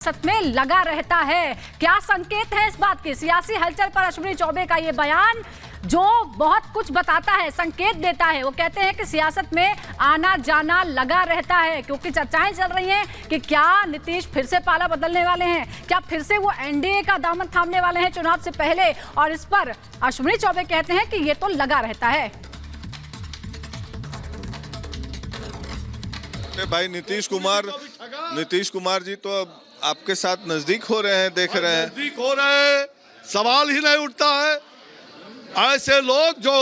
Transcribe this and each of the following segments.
सच में लगा रहता है। क्या संकेत है इस बात के? सियासी हलचल पर अश्विनी चौबे का ये बयान जो बहुत कुछ बताता है, संकेत देता है। वो कहते हैं कि सियासत में आना जाना लगा रहता है, क्योंकि चर्चाएं चल रही हैं कि क्या नीतीश फिर से पाला बदलने वाले हैं, क्या फिर से वो एनडीए का दामन थामने वाले हैं चुनाव से पहले। और इस पर अश्विनी चौबे कहते हैं कि ये तो लगा रहता है। भाई नीतीश कुमार जी तो अब आपके साथ नजदीक हो रहे हैं, देख रहे हैं। नजदीक हो रहे हैं, सवाल ही नहीं उठता है। ऐसे लोग जो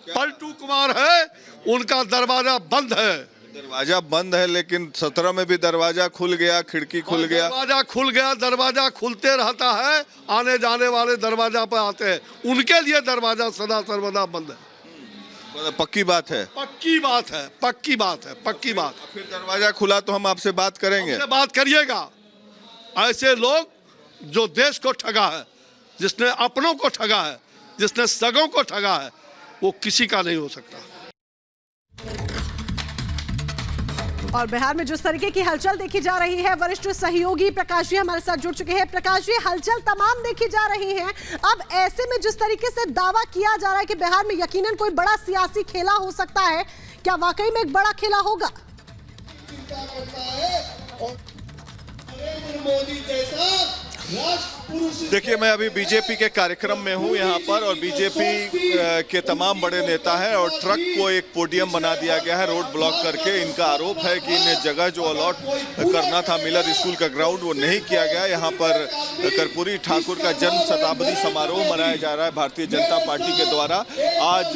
पलटू कुमार है, उनका दरवाजा बंद है। दरवाजा बंद है, लेकिन 17 में भी दरवाजा खुल गया, खिड़की खुल गया। दरवाजा खुल गया, दरवाजा खुलते रहता है। आने जाने वाले दरवाजा पर आते हैं, उनके लिए दरवाजा सदा सर्वदा बंद है। पक्की बात है, पक्की बात है, पक्की बात है, पक्की बात। फिर दरवाजा खुला तो हम आपसे बात करेंगे। हमसे बात करिएगा। ऐसे लोग जो देश को ठगा है, जिसने अपनों को ठगा है, जिसने सगों को ठगा है, वो किसी का नहीं हो सकता। और बिहार में जिस तरीके की हलचल देखी जा रही है, वरिष्ठ सहयोगी प्रकाश जी हमारे साथ जुड़ चुके हैं। प्रकाश जी, हलचल तमाम देखी जा रही है। अब ऐसे में जिस तरीके से दावा किया जा रहा है कि बिहार में यकीनन कोई बड़ा सियासी खेला हो सकता है, क्या वाकई में एक बड़ा खेला होगा? मोदी जैसा देखिए, मैं अभी बीजेपी के कार्यक्रम में हूं यहाँ पर, और बीजेपी के तमाम बड़े नेता हैं और ट्रक को एक पोडियम बना दिया गया है रोड ब्लॉक करके। इनका आरोप है कि इन्हें जगह जो अलॉट करना था मिलर स्कूल का ग्राउंड, वो नहीं किया गया। यहाँ पर कर्पूरी ठाकुर का जन्म शताब्दी समारोह मनाया जा रहा है भारतीय जनता पार्टी के द्वारा। आज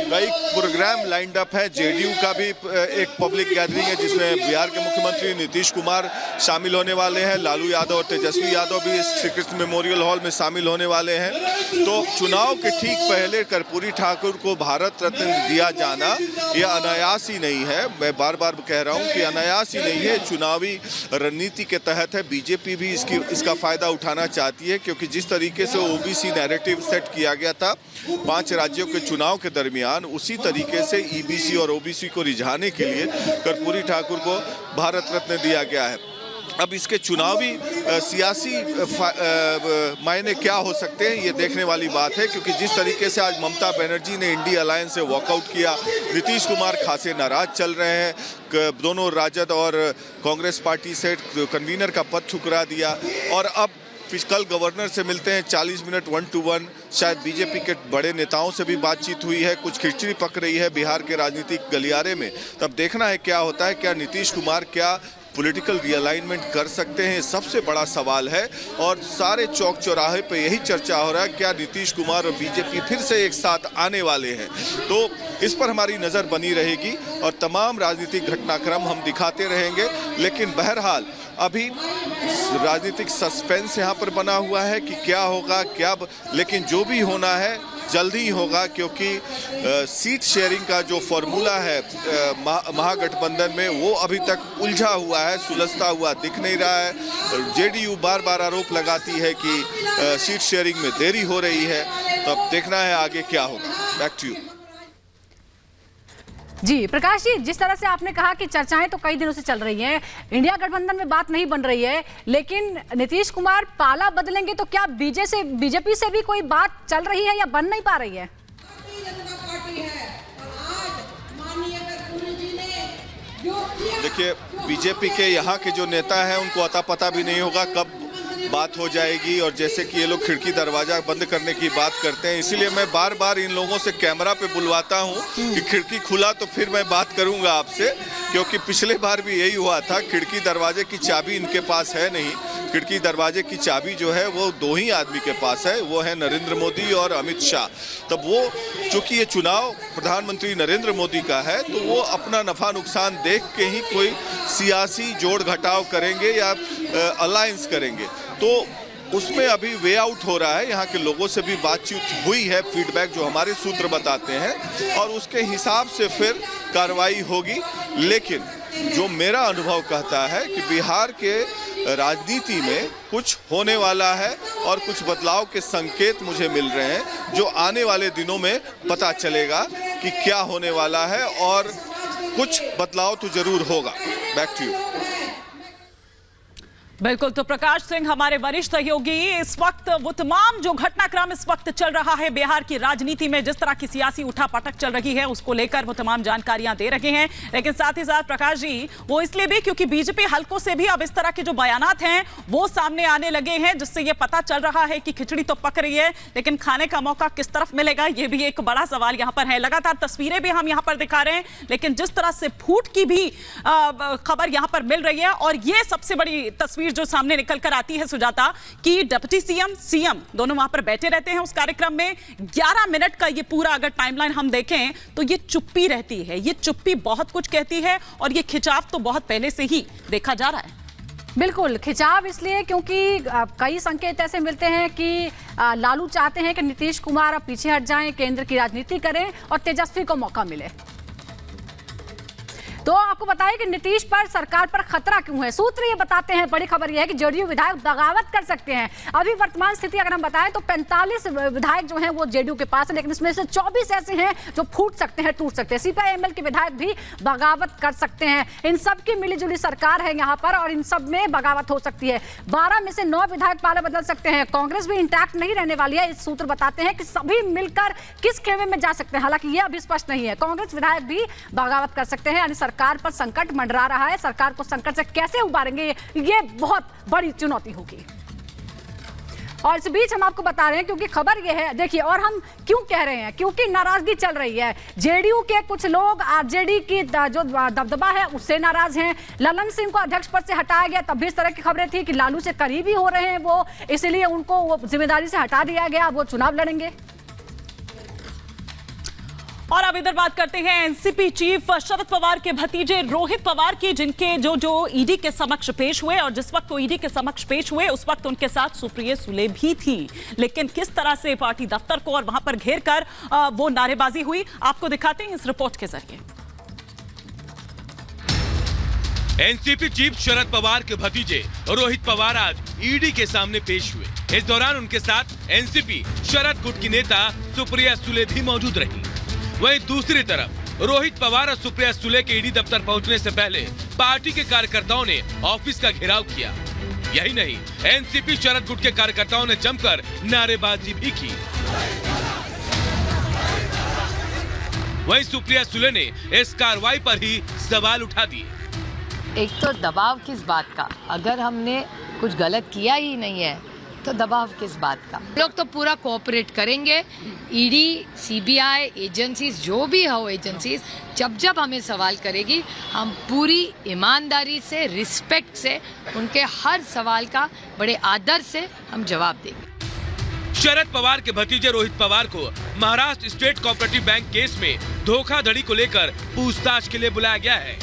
कई प्रोग्राम लाइंड अप है। जेडीयू का भी एक पब्लिक गैदरिंग है, जिसमें बिहार के मुख्यमंत्री नीतीश कुमार शामिल होने वाले हैं। लालू यादव और तेजस्वी यादव भी श्री कृष्ण मेमोरियल हॉल में शामिल होने वाले हैं। तो चुनाव के ठीक पहले कर्पूरी ठाकुर को भारत रत्न दिया जाना यह अनायास ही नहीं है। मैं बार बार कह रहा हूं कि अनायास ही नहीं है, चुनावी रणनीति के तहत है। बीजेपी भी इसका फायदा उठाना चाहती है, क्योंकि जिस तरीके से ओबीसी नैरेटिव सेट किया गया था 5 राज्यों के चुनाव के दरमियान, उसी तरीके से ईबीसी और ओबीसी को रिझाने के लिए कर्पूरी ठाकुर को भारत रत्न दिया गया है। अब इसके चुनावी सियासी मायने क्या हो सकते हैं, ये देखने वाली बात है। क्योंकि जिस तरीके से आज ममता बनर्जी ने इंडिया अलायंस से वॉकआउट किया, नीतीश कुमार खासे नाराज चल रहे हैं। दोनों राजद और कांग्रेस पार्टी से कन्वीनर का पद ठुकरा दिया, और अब कल गवर्नर से मिलते हैं 40 मिनट 1 to 1। शायद बीजेपी के बड़े नेताओं से भी बातचीत हुई है, कुछ खिचड़ी पक रही है बिहार के राजनीतिक गलियारे में। तब देखना है क्या होता है। क्या नीतीश कुमार क्या पॉलिटिकल रिअलाइनमेंट कर सकते हैं, सबसे बड़ा सवाल है। और सारे चौक चौराहे पे यही चर्चा हो रहा है, क्या नीतीश कुमार और बीजेपी फिर से एक साथ आने वाले हैं। तो इस पर हमारी नज़र बनी रहेगी और तमाम राजनीतिक घटनाक्रम हम दिखाते रहेंगे। लेकिन बहरहाल अभी राजनीतिक सस्पेंस यहाँ पर बना हुआ है कि क्या होगा, लेकिन जो भी होना है जल्दी ही होगा। क्योंकि सीट शेयरिंग का जो फॉर्मूला है महागठबंधन में, वो अभी तक उलझा हुआ है, सुलझता हुआ दिख नहीं रहा है। जेडीयू बार बार आरोप लगाती है कि सीट शेयरिंग में देरी हो रही है। तो अब देखना है आगे क्या होगा। बैक टू यू जी। प्रकाश जी, जिस तरह से आपने कहा कि चर्चाएं तो कई दिनों से चल रही हैं, इंडिया गठबंधन में बात नहीं बन रही है, लेकिन नीतीश कुमार पाला बदलेंगे तो क्या बीजेपी से भी कोई बात चल रही है या बन नहीं पा रही है? देखिए, बीजेपी के यहाँ के जो नेता हैं उनको अता पता भी नहीं होगा कब बात हो जाएगी। और जैसे कि ये लोग खिड़की दरवाजा बंद करने की बात करते हैं, इसीलिए मैं बार बार इन लोगों से कैमरा पे बुलवाता हूं कि खिड़की खुला तो फिर मैं बात करूंगा आपसे। क्योंकि पिछले बार भी यही हुआ था, खिड़की दरवाजे की चाबी इनके पास है नहीं। खिड़की दरवाजे की चाबी जो है वो 2 ही आदमी के पास है, वो है नरेंद्र मोदी और अमित शाह। तब वो, चूंकि ये चुनाव प्रधानमंत्री नरेंद्र मोदी का है, तो वो अपना नफा नुकसान देख के ही कोई सियासी जोड़ घटाव करेंगे या अलायंस करेंगे। तो उसमें अभी वे आउट हो रहा है। यहाँ के लोगों से भी बातचीत हुई है, फीडबैक जो हमारे सूत्र बताते हैं, और उसके हिसाब से फिर कार्रवाई होगी। लेकिन जो मेरा अनुभव कहता है कि बिहार के राजनीति में कुछ होने वाला है और कुछ बदलाव के संकेत मुझे मिल रहे हैं, जो आने वाले दिनों में पता चलेगा कि क्या होने वाला है, और कुछ बदलाव तो जरूर होगा। Back to you. बिल्कुल, तो प्रकाश सिंह हमारे वरिष्ठ सहयोगी इस वक्त वो तमाम जो घटनाक्रम इस वक्त चल रहा है बिहार की राजनीति में, जिस तरह की सियासी उठापटक चल रही है उसको लेकर वो तमाम जानकारियां दे रहे हैं। लेकिन साथ ही साथ प्रकाश जी, वो इसलिए भी क्योंकि बीजेपी हलकों से भी अब इस तरह के जो बयानात हैं वो सामने आने लगे हैं, जिससे ये पता चल रहा है कि खिचड़ी तो पक रही है, लेकिन खाने का मौका किस तरफ मिलेगा, ये भी एक बड़ा सवाल यहाँ पर है। लगातार तस्वीरें भी हम यहाँ पर दिखा रहे हैं, लेकिन जिस तरह से फूट की भी खबर यहाँ पर मिल रही है, और ये सबसे बड़ी तस्वीर जो सामने निकल कर आती है सुजाता, कि डिप्टी सीएम दोनों वहां पर बैठे रहते हैं उस कार्यक्रम में। 11 मिनट का ये पूरा अगर टाइमलाइन हम देखें तो ये चुप्पी रहती है, ये चुप्पी बहुत कुछ कहती है, और ये खिंचाव तो बहुत पहले से ही देखा जा रहा है। बिल्कुल, खिंचाव इसलिए क्योंकि कई संकेत ऐसे मिलते हैं कि लालू चाहते हैं कि नीतीश कुमार अब पीछे हट जाएं, केंद्र की राजनीति करें और तेजस्वी को मौका मिले। तो आपको बताएं कि नीतीश पर, सरकार पर खतरा क्यों है। सूत्र ये बताते हैं, बड़ी खबर ये है कि जेडीयू विधायक बगावत कर सकते हैं। अभी वर्तमान स्थिति अगर हम बताएं तो 45 विधायक जो हैं वो जेडीयू के पास है, लेकिन इसमें से 24 ऐसे हैं जो फूट सकते हैं, टूट सकते हैं। सीपीआई-एमएल के विधायक भी बगावत कर सकते हैं। इन सब की मिलीजुली सरकार है यहाँ पर, और इन सब में बगावत हो सकती है। 12 में से 9 विधायक पाला बदल सकते हैं। कांग्रेस भी इंटैक्ट नहीं रहने वाली है। इस सूत्र बताते हैं कि सभी मिलकर किस खेमे में जा सकते हैं, हालांकि यह अभी स्पष्ट नहीं है। कांग्रेस विधायक भी बगावत कर सकते हैं, यानी सरकार पर संकट मंडरा रहा है। सरकार को संकट से कैसे उबारेंगे, ये बहुत बड़ी चुनौती होगी। और इस बीच हम आपको बता रहे हैं, क्योंकि खबर ये है, देखिए, और हम क्यों कह रहे हैं, क्योंकि नाराजगी चल रही है। जेडीयू के कुछ लोग आरजेडी की जो दबदबा है उससे नाराज हैं। ललन सिंह को अध्यक्ष पद से हटाया गया, तब भी इस तरह की खबरें थी कि लालू से करीबी हो रहे हैं वो, इसलिए उनको वो जिम्मेदारी से हटा दिया गया, वो चुनाव लड़ेंगे। और अब इधर बात करते हैं एनसीपी चीफ शरद पवार के भतीजे रोहित पवार की, जिनके जो ईडी के समक्ष पेश हुए, और जिस वक्त वो ईडी के समक्ष पेश हुए उस वक्त उनके साथ सुप्रिया सुले भी थी। लेकिन किस तरह से पार्टी दफ्तर को और वहां पर घेर कर वो नारेबाजी हुई, आपको दिखाते हैं इस रिपोर्ट के जरिए। एनसीपी चीफ शरद पवार के भतीजे रोहित पवार आज ईडी के सामने पेश हुए। इस दौरान उनके साथ एनसीपी शरद गुट की नेता सुप्रिया सुले भी मौजूद रही। वहीं दूसरी तरफ रोहित पवार और सुप्रिया सुले के ईडी दफ्तर पहुंचने से पहले पार्टी के कार्यकर्ताओं ने ऑफिस का घेराव किया। यही नहीं, एनसीपी शरद गुट के कार्यकर्ताओं ने जमकर नारेबाजी भी की। वहीं सुप्रिया सुले ने इस कार्रवाई पर ही सवाल उठा दिए। एक तो दबाव किस बात का, अगर हमने कुछ गलत किया ही नहीं है तो दबाव किस बात का। लोग तो पूरा कोऑपरेट करेंगे। ईडी, सीबीआई, एजेंसीज, जो भी हो एजेंसीज, जब हमें सवाल करेगी हम पूरी ईमानदारी से, रिस्पेक्ट से उनके हर सवाल का बड़े आदर से हम जवाब देंगे। शरद पवार के भतीजे रोहित पवार को Maharashtra state cooperative bank case में धोखाधड़ी को लेकर पूछताछ के लिए बुलाया गया है।